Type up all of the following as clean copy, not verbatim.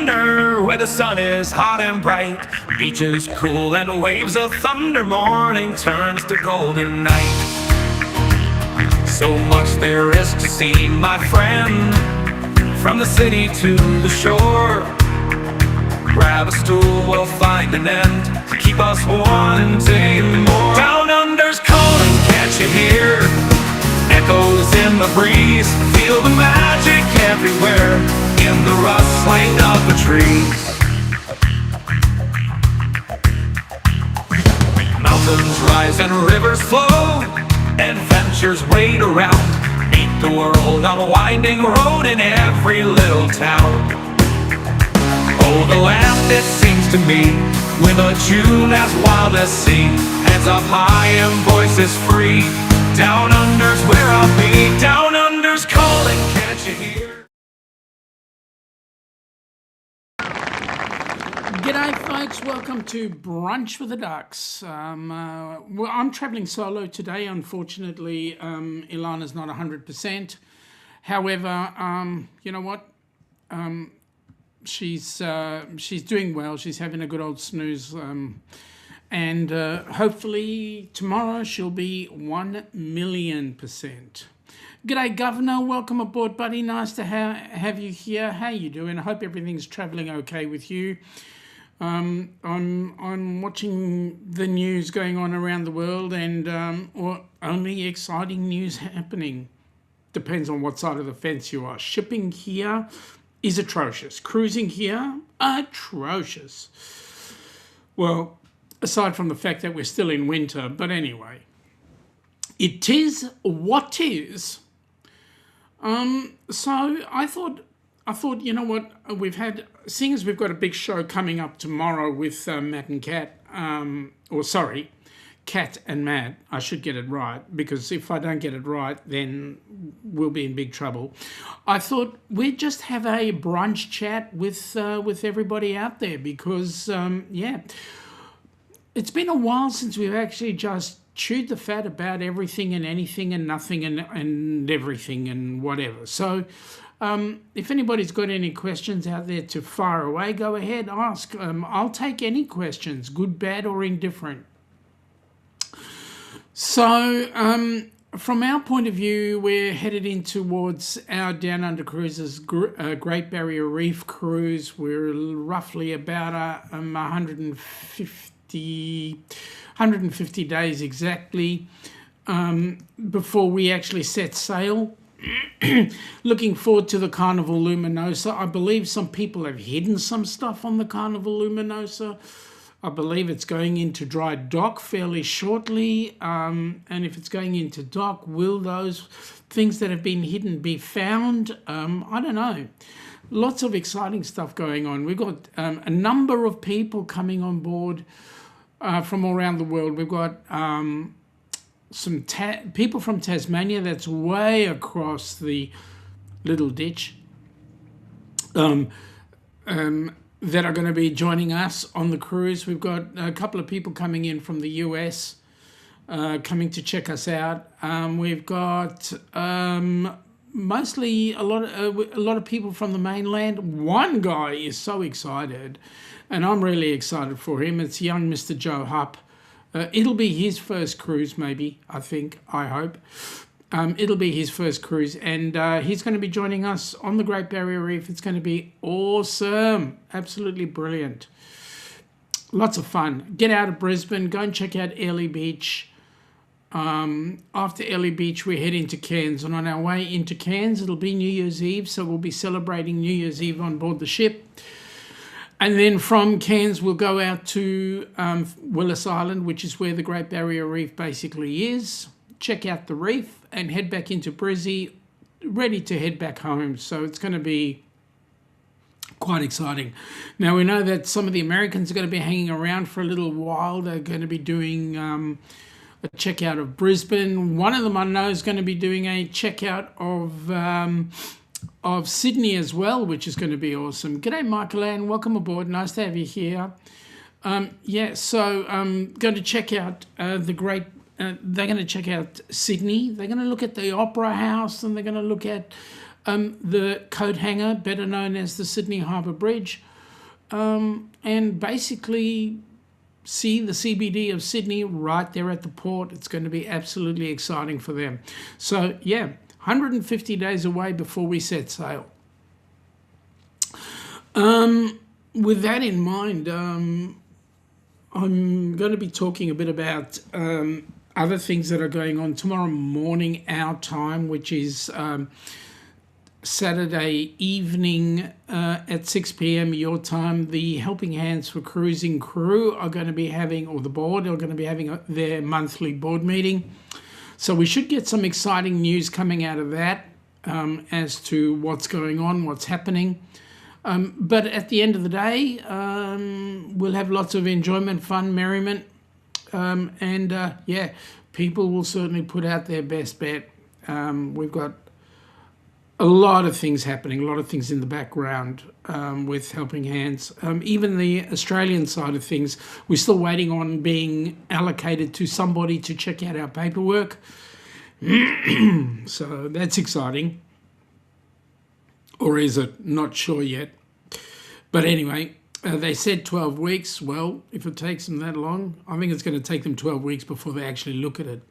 under, where the sun is hot and bright. Beaches cool and waves of thunder. Morning turns to golden night. So much there is to see, my friend, from the city to the shore. Grab a stool, we'll find an end to keep us wanting more. Down under's calling, can't you hear? Echoes in the breeze, feel the magic everywhere, in the rustling of the trees. Mountains rise and rivers flow, adventures wait around. Meet the world on a winding road in every little town. Oh, the land, it seems to me, with a tune as wild as sea, hands up high and voices free. Down under's where I'll be. Down under's calling, can't you hear? G'day folks, welcome to Brunch with the Ducks. Well, I'm travelling solo today. Unfortunately, Ilana's not 100%. However, you know what? She's doing well. She's having a good old snooze. And hopefully tomorrow she'll be 1,000,000%. G'day Governor, welcome aboard buddy, nice to have you here. How you doing? I hope everything's travelling okay with you. I'm watching the news going on around the world, and only exciting news happening. Depends on what side of the fence you are. Shipping here is atrocious. Cruising here, atrocious. Well, aside from the fact that we're still in winter, but anyway, it is what is. So I thought, you know what, seeing as we've got a big show coming up tomorrow with Matt and Cat, Cat and Matt, I should get it right, because if I don't get it right, then we'll be in big trouble. I thought we'd just have a brunch chat with everybody out there, because, yeah, it's been a while since we've actually just chewed the fat about everything and anything and nothing and everything and whatever. So if anybody's got any questions out there to fire away, go ahead, ask. I'll take any questions, good, bad or indifferent. So from our point of view, we're headed in towards our Down Under cruises, Great Barrier Reef cruise. We're roughly about 150 days exactly before we actually set sail. Looking forward to the Carnival Luminosa. I believe some people have hidden some stuff on the Carnival Luminosa. I believe it's going into dry dock fairly shortly, and if it's going into dock, will those things that have been hidden be found? I don't know. Lots of exciting stuff going on. We've got a number of people coming on board from all around the world. We've got some people from Tasmania, that's way across the little ditch, that are going to be joining us on the cruise. We've got a couple of people coming in from the US, coming to check us out. We've got mostly a lot of people from the mainland. One guy is so excited, and I'm really excited for him. It's young Mr. Joe Hupp. It'll be his first cruise, maybe, I hope. It'll be his first cruise, and he's going to be joining us on the Great Barrier Reef. It's going to be awesome, absolutely brilliant. Lots of fun. Get out of Brisbane, go and check out Airlie Beach. After Airlie Beach, we're heading to Cairns, and on our way into Cairns, it'll be New Year's Eve, so we'll be celebrating New Year's Eve on board the ship. And then from Cairns, we'll go out to Willis Island, which is where the Great Barrier Reef basically is. Check out the reef and head back into Brizzy, ready to head back home. So it's going to be quite exciting. Now, we know that some of the Americans are going to be hanging around for a little while. They're going to be doing a checkout of Brisbane. One of them I know is going to be doing a checkout of Sydney as well, which is going to be awesome. G'day, Michael Ann. Welcome aboard. Nice to have you here. So I'm going to check out they're going to check out Sydney. They're going to look at the Opera House, and they're going to look at the coat hanger, better known as the Sydney Harbour Bridge. and basically see the CBD of Sydney right there at the port. It's going to be absolutely exciting for them. So yeah, 150 days away before we set sail. With that in mind, I'm going to be talking a bit about other things that are going on tomorrow morning, our time, which is Saturday evening at 6 p.m. your time. The Helping Hands for Cruising crew are going to be having, or the board are going to be having their monthly board meeting. So we should get some exciting news coming out of that as to what's going on, what's happening. But at the end of the day, we'll have lots of enjoyment, fun, merriment. Yeah, people will certainly put out their best bet. We've got a lot of things happening, a lot of things in the background with Helping Hands. Even the Australian side of things, we're still waiting on being allocated to somebody to check out our paperwork. So that's exciting. Or is it? Not sure yet. But anyway, they said 12 weeks. Well, if it takes them that long, I think it's going to take them 12 weeks before they actually look at it.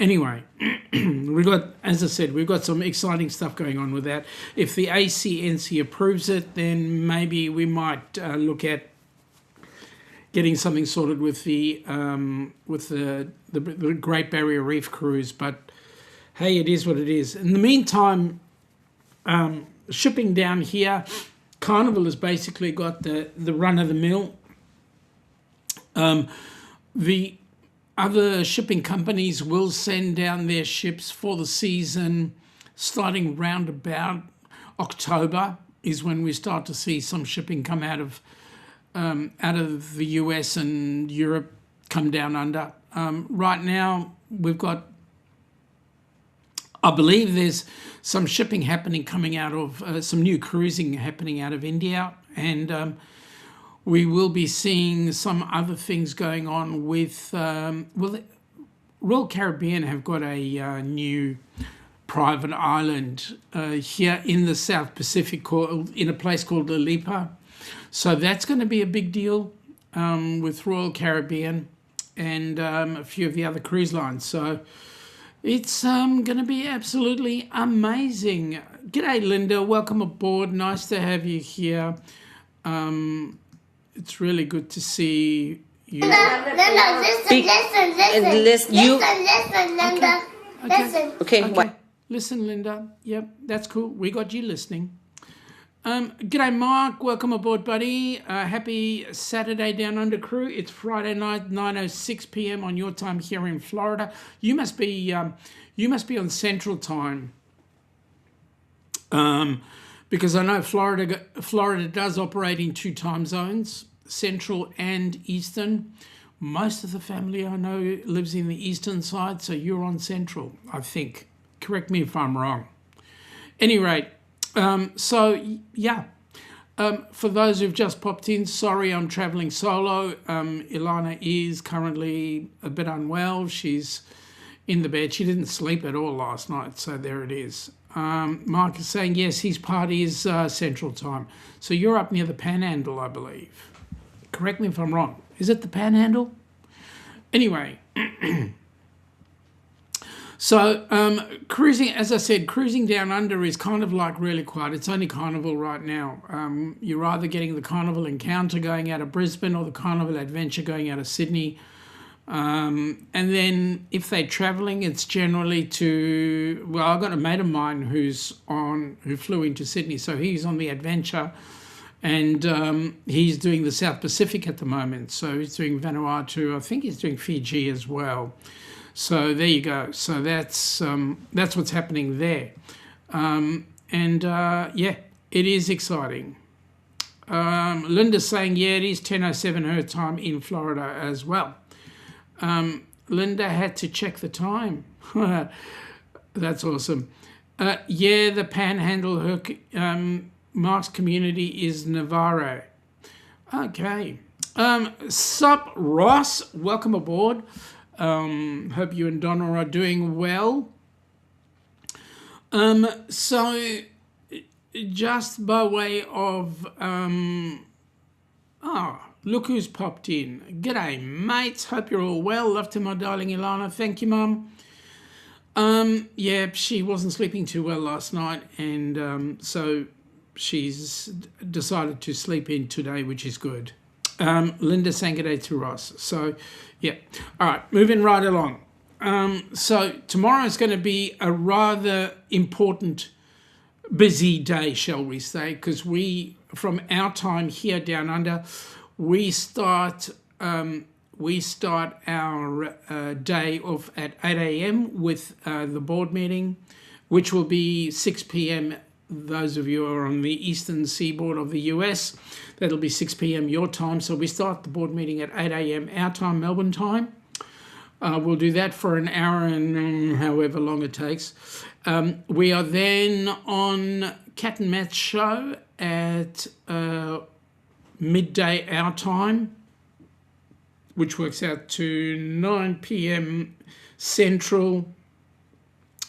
Anyway, as I said, we've got some exciting stuff going on with that. If the ACNC approves it, then maybe we might look at getting something sorted with the Great Barrier Reef cruise. But hey, it is what it is. In the meantime, shipping down here, Carnival has basically got the run of the mill. The other shipping companies will send down their ships for the season starting round about October is when we start to see some shipping come out of the US and Europe come down under. Right now, we've got, I believe there's some shipping happening coming out of, some new cruising happening out of India, and we will be seeing some other things going on with, Royal Caribbean have got a new private island here in the South Pacific in a place called Lipa. So that's going to be a big deal with Royal Caribbean and a few of the other cruise lines. So it's going to be absolutely amazing. G'day, Linda. Welcome aboard. Nice to have you here. It's really good to see you. Linda, listen, Linda. Listen. Okay. What? Listen, Linda. Yep, that's cool. We got you listening. G'day, Mark. Welcome aboard, buddy. Happy Saturday Down Under crew. It's Friday night, 9:06 p.m. on your time here in Florida. You must be on Central Time. Because I know Florida does operate in two time zones, Central and Eastern. Most of the family I know lives in the Eastern side, so you're on Central, I think. Correct me if I'm wrong. Any rate, for those who've just popped in, sorry I'm travelling solo. Ilana is currently a bit unwell. She's in the bed. She didn't sleep at all last night, so there it is. Mark is saying, yes, his part is Central Time. So you're up near the Panhandle, I believe. Correct me if I'm wrong. Is it the Panhandle? Anyway. So cruising, as I said, cruising down under is kind of like really quiet. It's only Carnival right now. You're either getting the Carnival Encounter going out of Brisbane or the Carnival Adventure going out of Sydney. And then if they're travelling, it's generally to, well, I've got a mate of mine who flew into Sydney, so he's on the Adventure, and he's doing the South Pacific at the moment. So he's doing Vanuatu. I think he's doing Fiji as well. So there you go. So that's what's happening there. Yeah, it is exciting. Linda's saying, yeah, it is 10:07 her time in Florida as well. Linda had to check the time. That's awesome. Yeah, the Panhandle, Mark's community is Navarro. Okay. Sup, Ross? Welcome aboard. Hope you and Donna are doing well. So just by way of look who's popped in. G'day, mates. Hope you're all well. Love to my darling Ilana. Thank you, Mum. Yeah, she wasn't sleeping too well last night, and so she's decided to sleep in today, which is good. Linda saying g'day to Ross. So, yeah. All right, moving right along. So tomorrow is going to be a rather important, busy day, shall we say, because we, from our time here down under, we start our day off at 8 a.m. with the board meeting, which will be 6 p.m. Those of you who are on the eastern seaboard of the US, that'll be 6 p.m. your time. So we start the board meeting at 8 a.m. our time, Melbourne time. We'll do that for an hour and however long it takes. We are then on Cat and Matt's show at midday our time, which works out to 9 p.m. Central,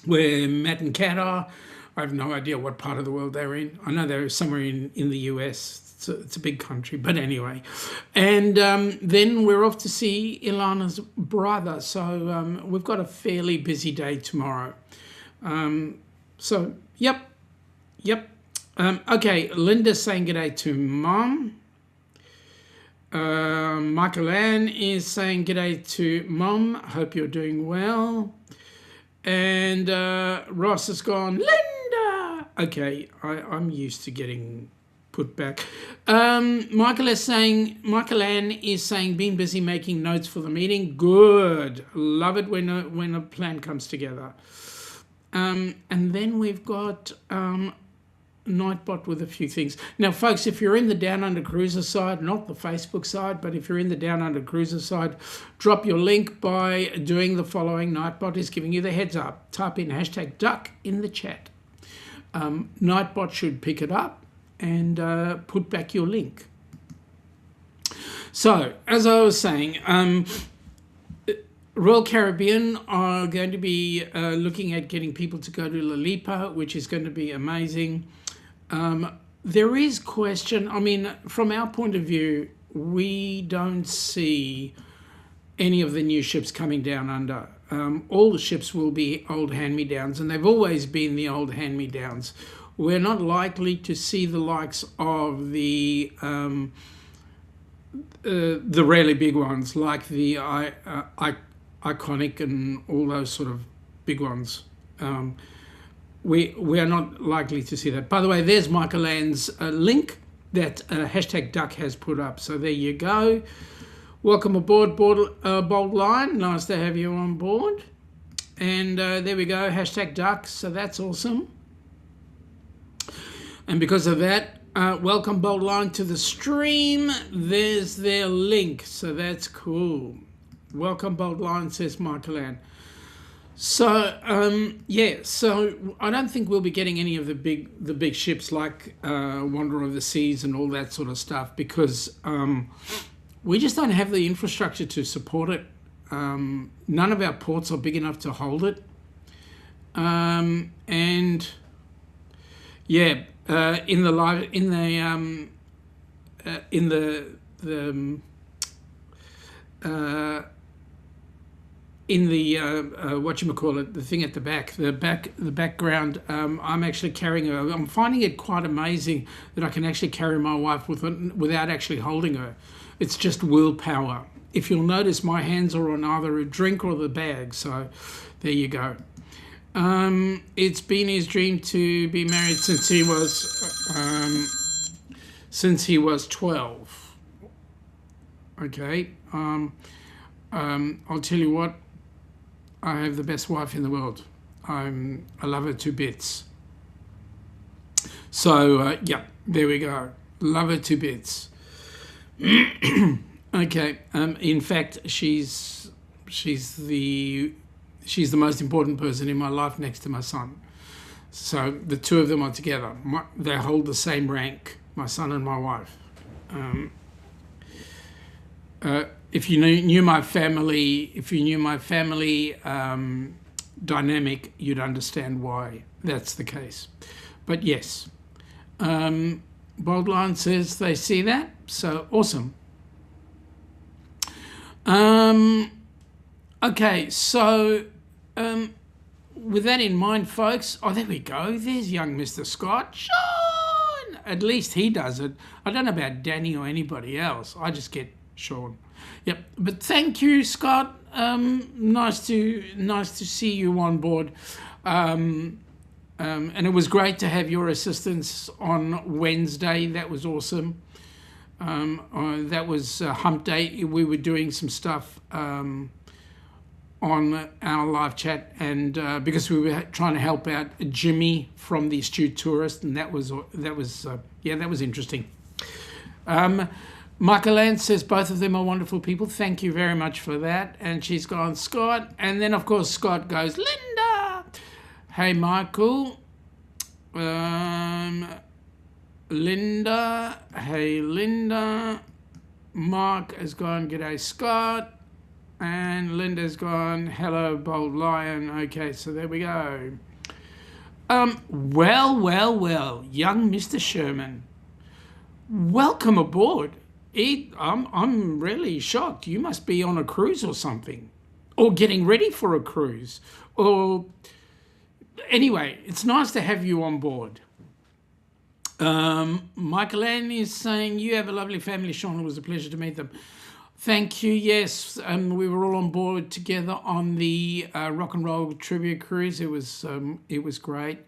where Matt and Cat are. I have no idea what part of the world they're in. I know they're somewhere in the US. It's a big country, but anyway. And then we're off to see Ilana's brother. So we've got a fairly busy day tomorrow. So, yep. Okay, Linda's saying g'day to Mum. Michael Ann is saying g'day to Mum. Hope you're doing well. And Ross has gone, Linda! Okay, I'm used to getting put back. Michael Ann is saying, been busy making notes for the meeting. Good. Love it when a plan comes together. And then we've got Nightbot with a few things. Now, folks, if you're in the Down Under Cruiser side, not the Facebook side, but if you're in the Down Under Cruiser side, drop your link by doing the following. Nightbot is giving you the heads up. Type in #duck in the chat. Nightbot should pick it up and put back your link. So, as I was saying, Royal Caribbean are going to be looking at getting people to go to Lalipa, which is going to be amazing. There is question, I mean, from our point of view, we don't see any of the new ships coming down under. All the ships will be old hand-me-downs, and they've always been the old hand-me-downs. We're not likely to see the likes of the really big ones, like the Iconic and all those sort of big ones. We are not likely to see that. By the way, there's Michael Ann's link that #duck has put up. So there you go. Welcome aboard, Bold Line. Nice to have you on board. And there we go, #duck. So that's awesome. And because of that, welcome Bold Line to the stream. There's their link. So that's cool. Welcome Bold Line, says Michael Ann. So yeah, so I don't think we'll be getting any of the big ships like Wanderer of the Seas and all that sort of stuff, because we just don't have the infrastructure to support it. None of our ports are big enough to hold it. And yeah, in the whatchamacallit, the thing at the back, the background, I'm actually carrying her. I'm finding it quite amazing that I can actually carry my wife without actually holding her. It's just willpower. If you'll notice, my hands are on either a drink or the bag, so there you go. It's been his dream to be married since he was 12. Okay. I'll tell you what, I have the best wife in the world. I love her to bits. So, yeah, there we go. Love her to bits. Okay, in fact, she's the most important person in my life next to my son. So the two of them are together. They hold the same rank, my son and my wife. If you knew my family, dynamic, you'd understand why that's the case. But yes, Bold Line says they see that, so awesome. Okay, so with that in mind, folks, oh, there we go. There's young Mr. Scott. Shaun! At least he does it. I don't know about Danny or anybody else. I just get Shaun. Yep. But thank you, Scott. Nice to see you on board. And it was great to have your assistance on Wednesday. That was awesome. That was Hump Day. We were doing some stuff on our live chat, and because we were trying to help out Jimmy from the Astute Tourist, and that was interesting. Michael Ann says both of them are wonderful people. Thank you very much for that. And she's gone, Scott, and then of course Scott goes, Linda. Hey Michael. Linda. Hey Linda. Mark has gone, g'day Scott. And Linda's gone, hello, bold lion. Okay, so there we go. Well, young Mr. Sherman, welcome aboard. I'm really shocked. You must be on a cruise or something, or getting ready for a cruise, or anyway, it's nice to have you on board. Michael Ann is saying, you have a lovely family, Shaun. It was a pleasure to meet them. Thank you. Yes, we were all on board together on the rock and roll trivia cruise. It was great.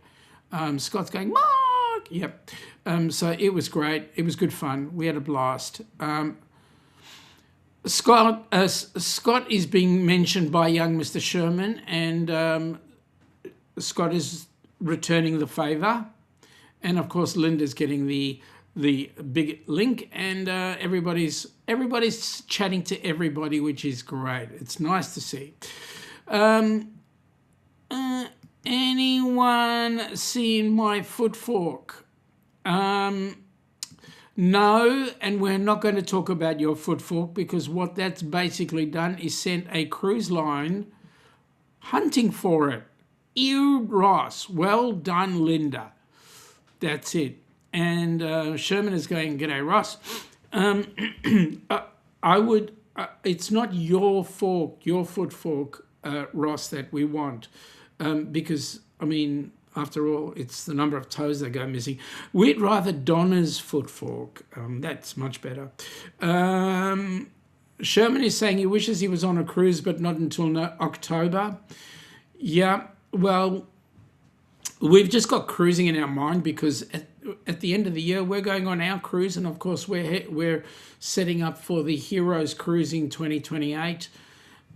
Scott's going, Mark. Yep. So it was great. It was good fun. We had a blast. Scott is being mentioned by young Mr. Sherman, and Scott is returning the favour, and of course Linda's getting the big link, and everybody's chatting to everybody, which is great. It's nice to see. Anyone seen my foot fork? No, and we're not going to talk about your foot fork, because what that's basically done is sent a cruise line hunting for it. Ew, Ross. Well done, Linda. That's it. And Sherman is going, g'day, Ross. It's not your foot fork, Ross, that we want, because, I mean, after all, it's the number of toes that go missing. We'd rather Donna's foot fork. That's much better. Sherman is saying he wishes he was on a cruise, but not until October. Yeah, well, we've just got cruising in our mind, because at the end of the year we're going on our cruise, and of course we're setting up for the Heroes Cruising 2028,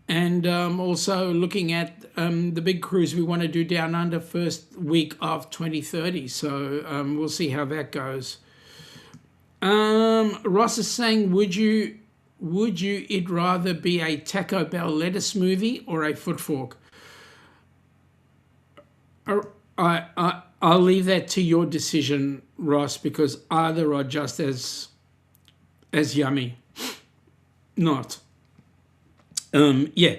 and also looking at the big cruise we want to do down under first week of 2030. So we'll see how that goes. Ross is saying, would you it rather be a Taco Bell lettuce smoothie or a foot fork? I'll leave that to your decision, Ross, because either are just as yummy. Not. Yeah.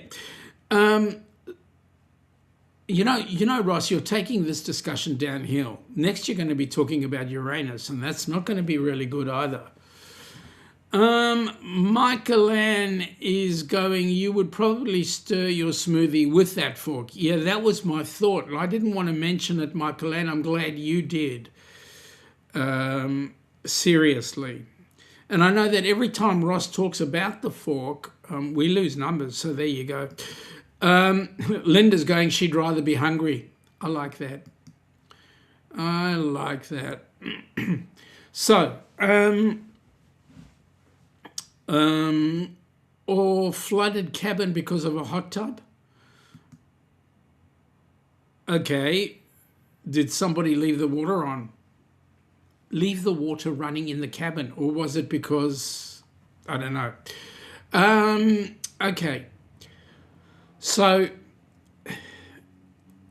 You know, Ross, you're taking this discussion downhill. Next, you're going to be talking about Uranus, and that's not going to be really good either. Michael Ann is going, you would probably stir your smoothie with that fork. Yeah, that was my thought. I didn't want to mention it, Michael Ann. I'm glad you did. Seriously. And I know that every time Ross talks about the fork, we lose numbers, so there you go. Linda's going, she'd rather be hungry. I like that. So, or flooded cabin because of a hot tub. Okay, did somebody leave the water on? Leave the water running in the cabin, or was it because, I don't know. Okay, so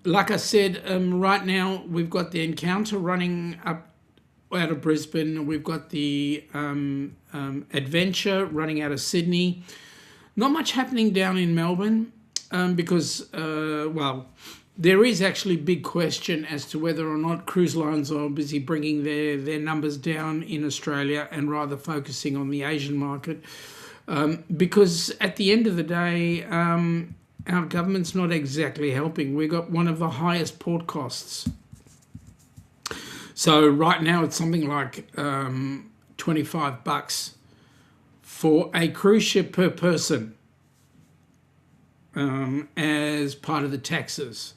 like I said, right now we've got the Encounter running up out of Brisbane. We've got the Adventure running out of Sydney. Not much happening down in Melbourne because, well, there is actually big question as to whether or not cruise lines are busy bringing their numbers down in Australia and rather focusing on the Asian market. because at the end of the day, our government's not exactly helping. We've got one of the highest port costs. So right now it's something like $25 for a cruise ship per person as part of the taxes.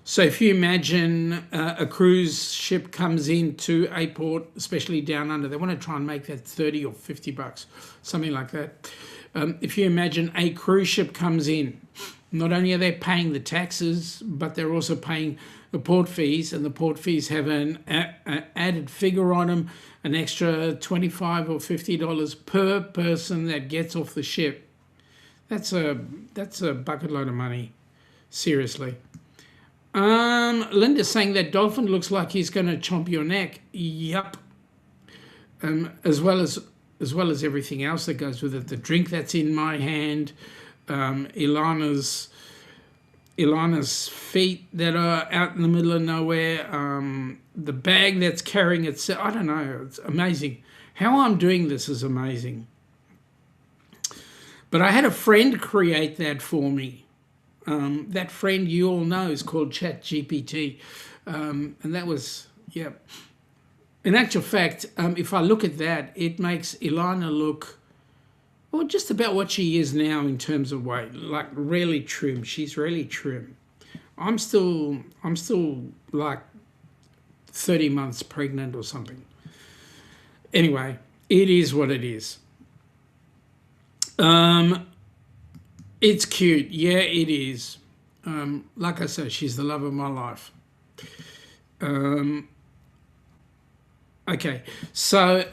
So if you imagine a cruise ship comes into a port, especially down under, they want to try and make that $30 or $50, something like that. If you imagine a cruise ship comes in, not only are they paying the taxes, but they're also paying the port fees, and the port fees have an added figure on them, an extra $25 or $50 per person that gets off the ship. That's a bucket load of money, seriously. Linda's saying that dolphin looks like he's going to chomp your neck. Yup. As well as everything else that goes with it. The drink that's in my hand, Ilana's feet that are out in the middle of nowhere, the bag that's carrying itself. I don't know. It's amazing. How I'm doing this is amazing. But I had a friend create that for me. That friend you all know is called ChatGPT. And that was, yeah. In actual fact, if I look at that, it makes Ilana look, well, just about what she is now in terms of weight, like really trim. She's really trim. I'm still like 30 months pregnant or something. Anyway, it is what it is. It's cute. Yeah, it is. Like I said, she's the love of my life. Okay, so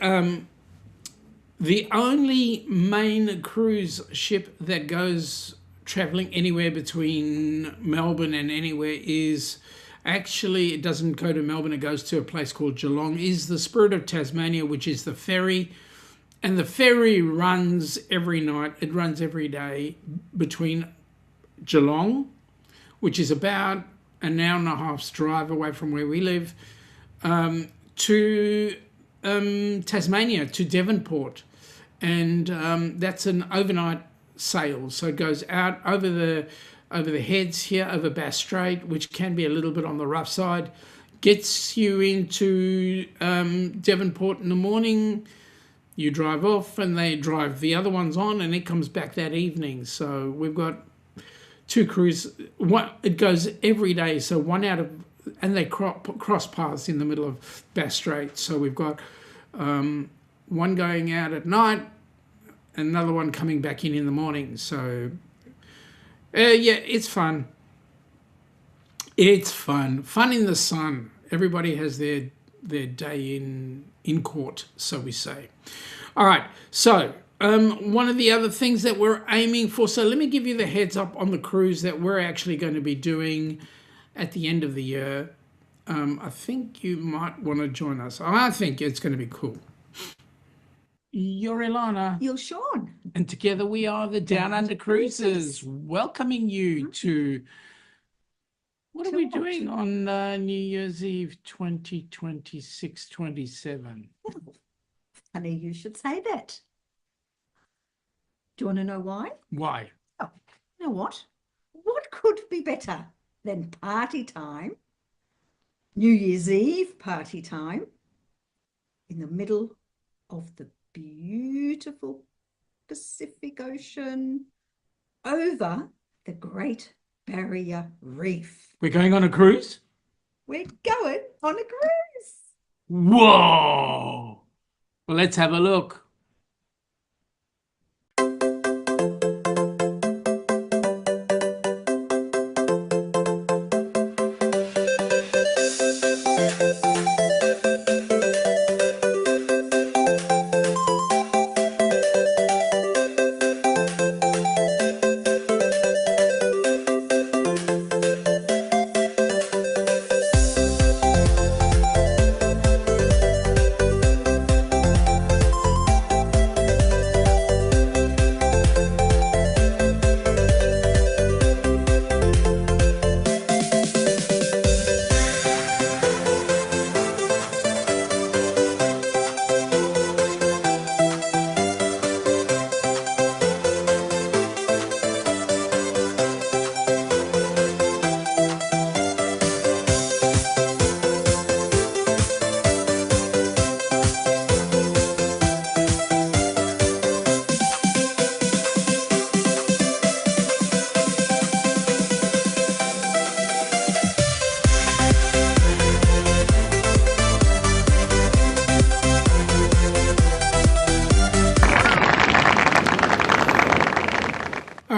the only main cruise ship that goes travelling anywhere between Melbourne and anywhere is actually, it doesn't go to Melbourne, it goes to a place called Geelong, is the Spirit of Tasmania, which is the ferry. And the ferry runs every night, it runs every day between Geelong, which is about an hour and a half's drive away from where we live, to Tasmania, to Devonport. And that's an overnight sail. So it goes out over the heads here, over Bass Strait, which can be a little bit on the rough side, gets you into Devonport in the morning. You drive off and they drive the other ones on, and it comes back that evening. So we've got two cruises. It goes every day. So one out of, and they cross paths in the middle of Bass Strait. So we've got one going out at night, another one coming back in the morning. So yeah, it's fun. It's fun. Fun in the sun. Everybody has their day in court, so we say. All right, so one of the other things that we're aiming for, so let me give you the heads up on the cruise that we're actually going to be doing at the end of the year. I think you might want to join us. I think it's going to be cool. You're Ilana. You're Shaun. And together we are the Down Under Cruises, welcoming you to... What are we doing on New Year's Eve 2026-27? Funny you should say that. Do you want to know why? Why? Oh, you know what? What could be better than party time, New Year's Eve party time, in the middle of the beautiful Pacific Ocean over the Great Barrier Reef. We're going on a cruise? We're going on a cruise. Whoa! Well, let's have a look.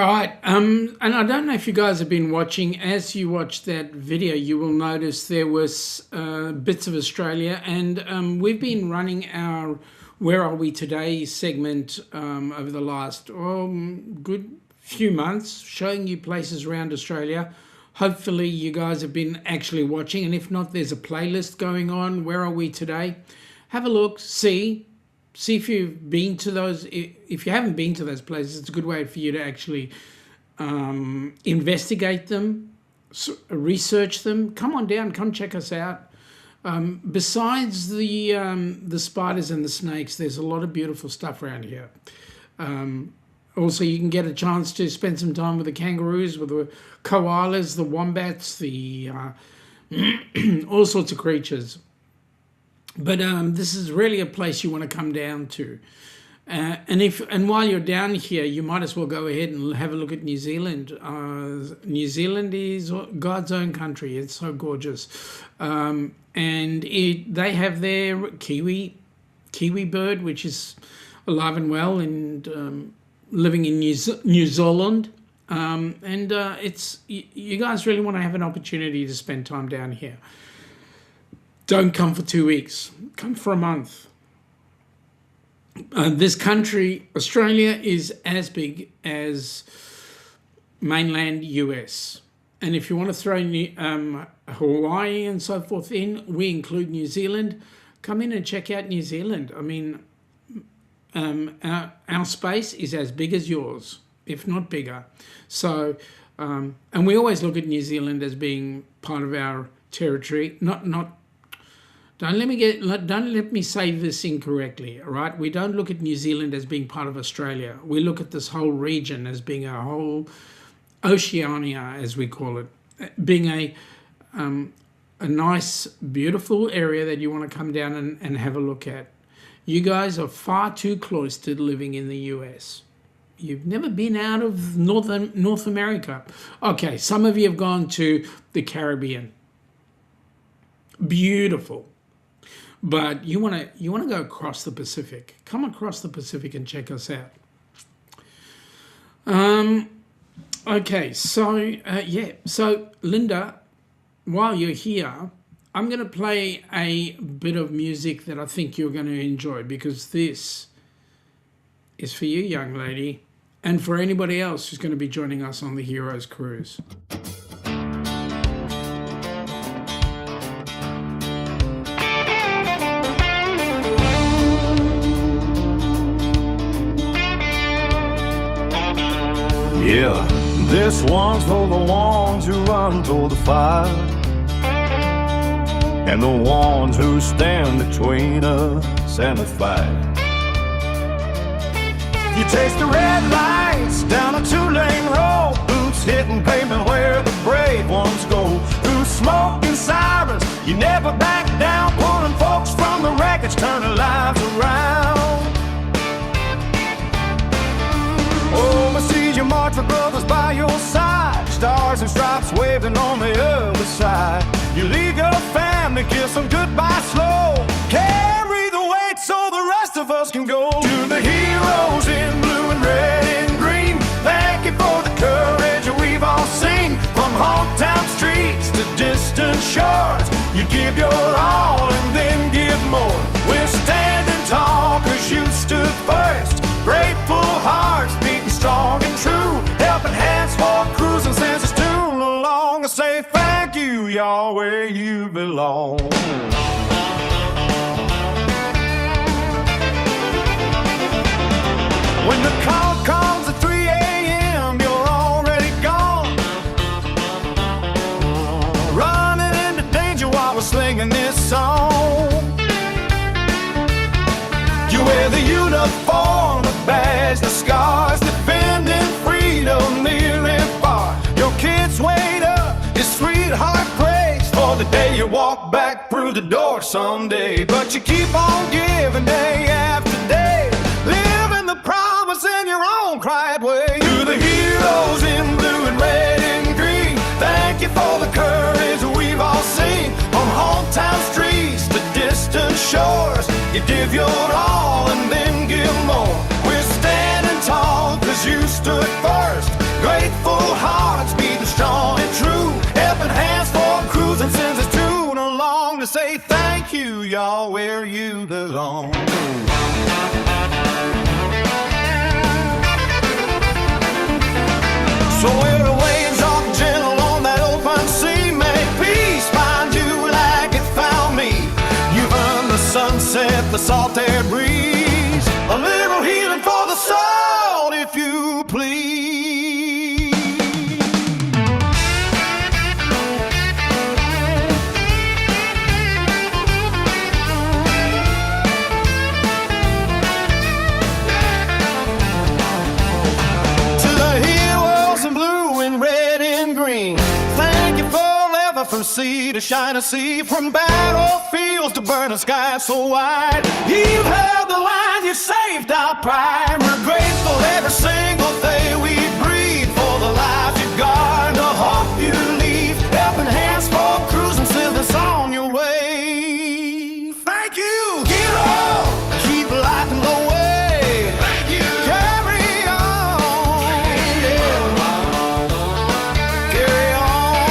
right, and I don't know if you guys have been watching. As you watched that video, you will notice there was bits of Australia, and we've been running our Where Are We Today segment over the last good few months, showing you places around Australia. Hopefully you guys have been actually watching, and if not, there's a playlist going on, Where Are We Today? Have a look, see if you've been to those. If you haven't been to those places, it's a good way for you to actually investigate them, research them. Come on down, come check us out. Besides the spiders and the snakes, there's a lot of beautiful stuff around here. Also, you can get a chance to spend some time with the kangaroos, with the koalas, the wombats, the all sorts of creatures. But this is really a place you want to come down to. And while you're down here, you might as well go ahead and have a look at New Zealand. New Zealand is God's own country. It's so gorgeous. And they have their kiwi bird, which is alive and well and living in New Zealand. It's you guys really want to have an opportunity to spend time down here. Don't come for 2 weeks. Come for a month. This country, Australia, is as big as mainland US. And if you want to throw Hawaii and so forth in, we include New Zealand. Come in and check out New Zealand. I mean, our space is as big as yours, if not bigger. So, and we always look at New Zealand as being part of our territory. Don't let me say this incorrectly, all right? We don't look at New Zealand as being part of Australia. We look at this whole region as being a whole Oceania, as we call it, being a nice, beautiful area that you want to come down and have a look at. You guys are far too cloistered living in the US. You've never been out of North America. Okay, some of you have gone to the Caribbean. Beautiful. But you want to go across the Pacific. Come across the Pacific and check us out. Okay, so so Linda, while you're here, I'm going to play a bit of music that I think you're going to enjoy, because this is for you, young lady, and for anybody else who's going to be joining us on the Heroes Cruise. Yeah, this one's for the ones who run toward the fire, and the ones who stand between us and the fight. You taste the red lights down a two-lane road, boots hitting pavement where the brave ones go. Through smoke and sirens, you never back down, pulling folks from the wreckage, turning lives around. Oh, I see you march with brothers by your side, stars and stripes waving on the other side. You leave your family, kiss them goodbye slow, carry the weight so the rest of us can go. To the heroes in blue and red and green, thank you for the courage we've all seen. From hometown streets to distant shores, you give your all and then give more. We're standing tall cause you stood first, grateful hearts beating strong and true, helping hands for cruising since it's too long. I say thank you, y'all, where you belong. When the call comes at 3 a.m., you're already gone, running into danger while we're singing this song. You wear the uniform, the badge, the scars, defending freedom near and far. Your kids wait up, your sweetheart prays for the day you walk back through the door someday. But you keep on giving day after day, living the promise in your own quiet way. To the heroes in blue and red and green, thank you for the courage we've all seen. On hometown streets to distant shores, you give your all and then give more. We're standing tall cause you stood first, y'all where you belong. So where the waves are gentle on that open sea, may peace find you like it found me. You've earned the sunset, the salt air breeze, a little healing for the soul, if you please. From sea to shining sea, from battlefields to burning skies so wide. You've held the line, you saved our pride. We're grateful every single day we breathe for the lives you guard, the hope you leave, helping hands for cruising till it's on your way. Thank you, hero, keep lighting the way. Thank you, carry on, yeah. Carry on.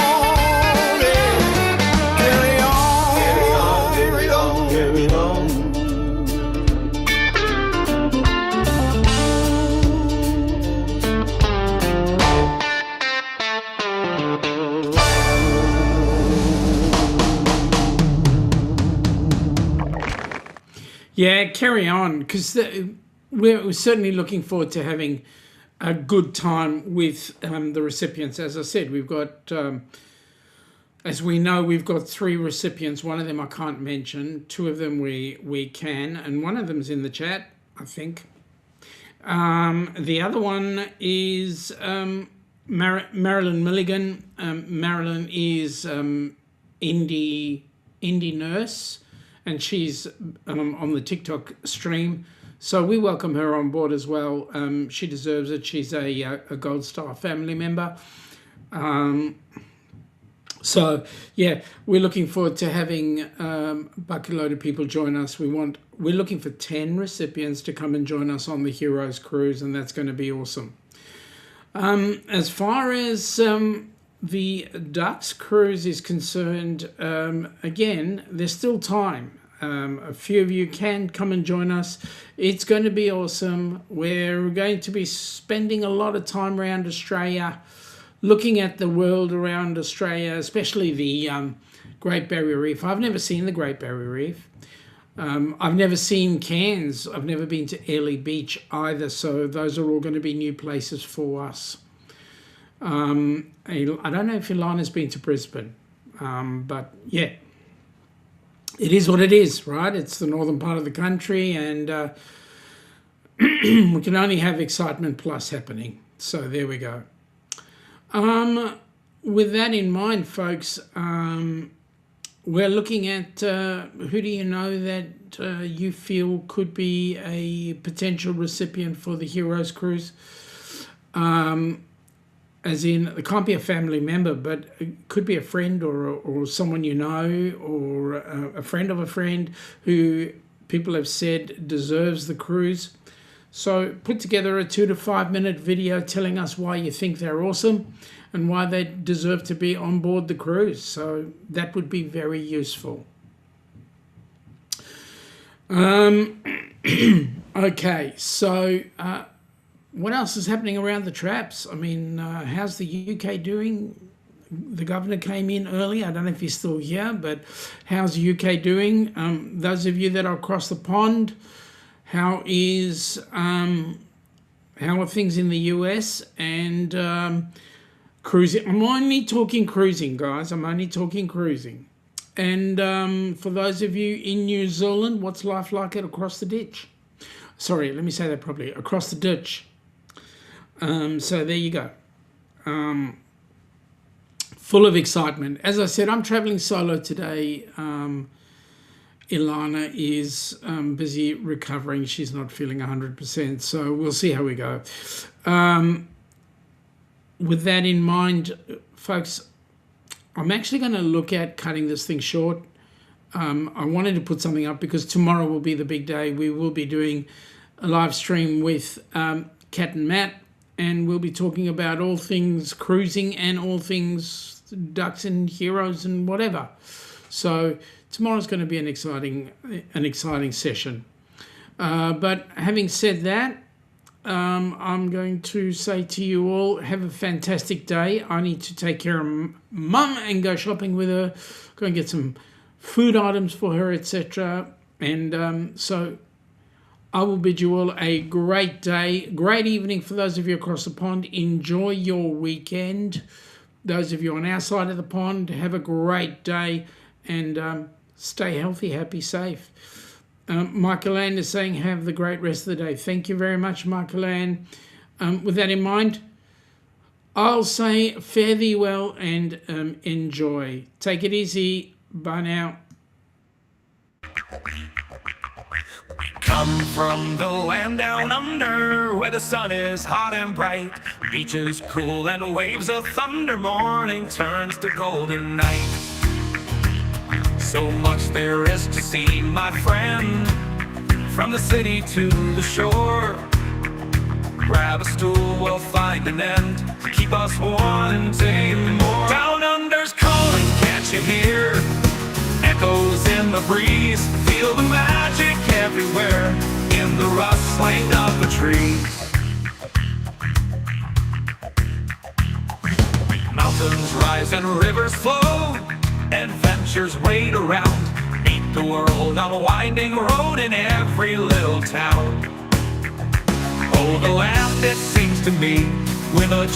Yeah, carry on, because we're certainly looking forward to having a good time with the recipients. As I said, we've got, as we know, we've got 3 recipients. One of them I can't mention, 2 of them we can, and one of them's in the chat, I think. The other one is Marilyn Milligan. Marilyn is indie nurse, and she's on the TikTok stream. So we welcome her on board as well. She deserves it. She's a Gold Star family member. So yeah, we're looking forward to having a bucket load of people join us. We're looking for 10 recipients to come and join us on the Heroes Cruise, and that's going to be awesome. As far as the DOWNUNDER cruise is concerned, again, there's still time. A few of you can come and join us. It's going to be awesome. We're going to be spending a lot of time around Australia, looking at the world around Australia, especially the Great Barrier Reef. I've never seen the Great Barrier Reef. I've never seen Cairns. I've never been to Airlie Beach either, so those are all going to be new places for us. I don't know if Ilana's been to Brisbane, but yeah, it is what it is, right? It's the northern part of the country, and we can only have excitement plus happening. So there we go. With that in mind, folks, we're looking at who do you know that you feel could be a potential recipient for the Heroes Cruise? As in, it can't be a family member, but it could be a friend or someone you know, or a friend of a friend who people have said deserves the cruise. So put together a 2 to 5 minute video telling us why you think they're awesome and why they deserve to be on board the cruise. So that would be very useful. Okay, so what else is happening around the traps? I mean, how's the UK doing? The governor came in early. I don't know if he's still here, but how's the UK doing? Those of you that are across the pond, how are things in the US? And cruising. I'm only talking cruising, guys. I'm only talking cruising. And for those of you in New Zealand, what's life like across the ditch? Sorry, let me say that properly. Across the ditch. So there you go. Full of excitement. As I said, I'm traveling solo today. Ilana is busy recovering. She's not feeling 100%. So we'll see how we go. With that in mind, folks, I'm actually going to look at cutting this thing short. I wanted to put something up because tomorrow will be the big day. We will be doing a live stream with Kat and Matt, and we'll be talking about all things cruising and all things ducks and heroes and whatever. So tomorrow's going to be an exciting session. But having said that, I'm going to say to you all, have a fantastic day. I need to take care of Mum and go shopping with her, go and get some food items for her, etc. And so I will bid you all a great day, great evening for those of you across the pond. Enjoy your weekend. Those of you on our side of the pond, have a great day and stay healthy, happy, safe. Michael Ann is saying have the great rest of the day. Thank you very much, Michael Ann. With that in mind, I'll say fare thee well and enjoy. Take it easy. Bye now. Come from the land down under, where the sun is hot and bright, beaches cool and waves of thunder. Morning turns to golden night. So much there is to see, my friend, from the city to the shore. Grab a stool, we'll find an end to keep us wanting more. Down under's calling, can't you hear? Echoes in the breeze, feel the magic everywhere in the rustling of the trees. Mountains rise and rivers flow, adventures wait around. Meet the world on a winding road in every little town. Oh, the land, it seems to me, with a